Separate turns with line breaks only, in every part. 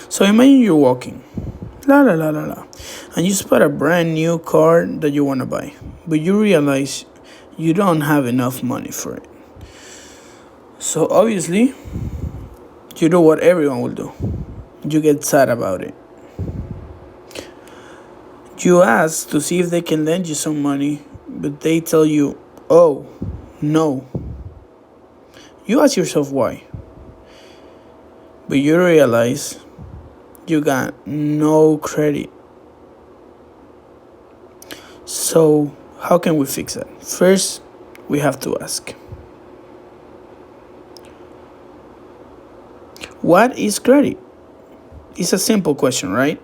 So imagine you're walking, la la la la la, and you spot a brand new car that you want to buy, but you realize you don't have enough money for it. So obviously, you do what everyone will do. You get sad about it. You ask to see if they can lend you some money, but they tell you, oh, no. You ask yourself why, but you realize you got no credit. So, how can we fix that? First, we have to ask, what is credit? It's a simple question, right?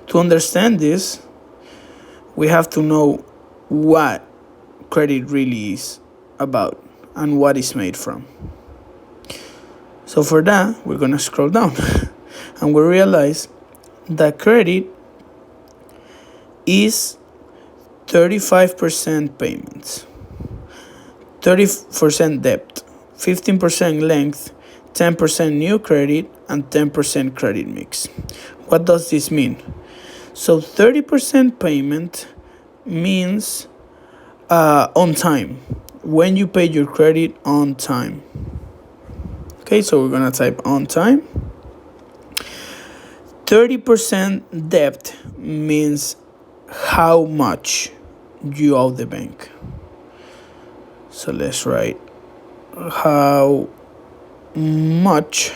To understand this, we have to know what credit really is about and what it's made from. So for that, we're gonna scroll down and we realize that credit is 35% payments, 30% debt, 15% length, 10% new credit, and 10% credit mix. What does this mean? So 30% payment means on time, when you pay your credit on time. Okay, so we're gonna type on time. 30% debt means how much you owe the bank. So let's write how much.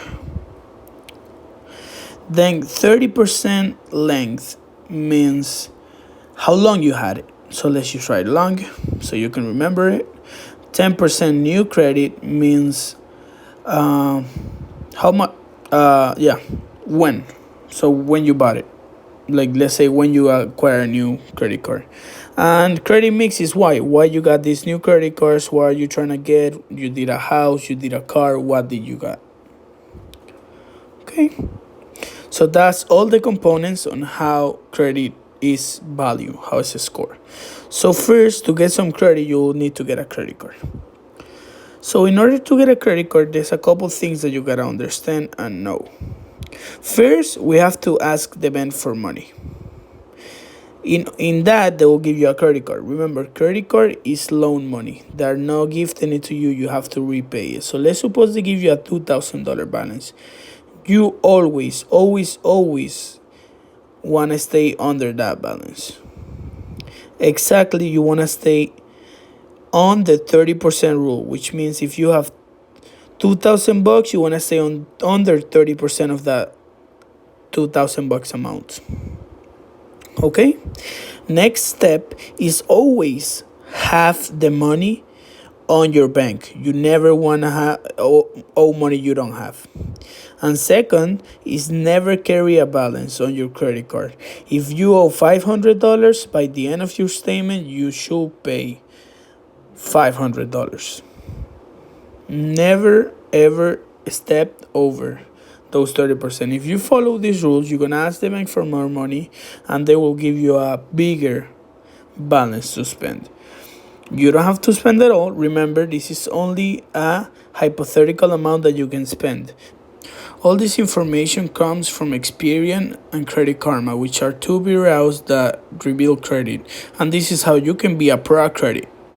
Then 30% length means how long you had it. So let's just write long so you can remember it. 10% new credit means how much, when. So when you bought it. Like, let's say when you acquire a new credit card. And credit mix is why you got these new credit cards. What are you trying to get? You did a house, you did a car. What did you got? Okay. So that's all the components on how credit is value, how it's a score. So first, to get some credit, you'll need to get a credit card. So in order to get a credit card, there's a couple things that you gotta understand and know. First, we have to ask the bank for money. In that, they will give you a credit card. Remember, credit card is loan money. They're not gifting it to you. You have to repay it. So let's suppose they give you a $2,000 balance. You always want to stay under that balance. Exactly, you want to stay on the 30% rule, which means if you have $2,000, you want to stay on under 30% of that $2,000 amount. Okay? Next step is always have the money on your bank. You never want to owe money you don't have. And second is never carry a balance on your credit card. If you owe $500, by the end of your statement, you should pay $500. Never ever step over those 30%. If you follow these rules, you're going to ask the bank for more money and they will give you a bigger balance to spend. You don't have to spend it all. Remember, this is only a hypothetical amount that you can spend. All this information comes from Experian and Credit Karma, which are two bureaus that reveal credit. And this is how you can be a pro at credit.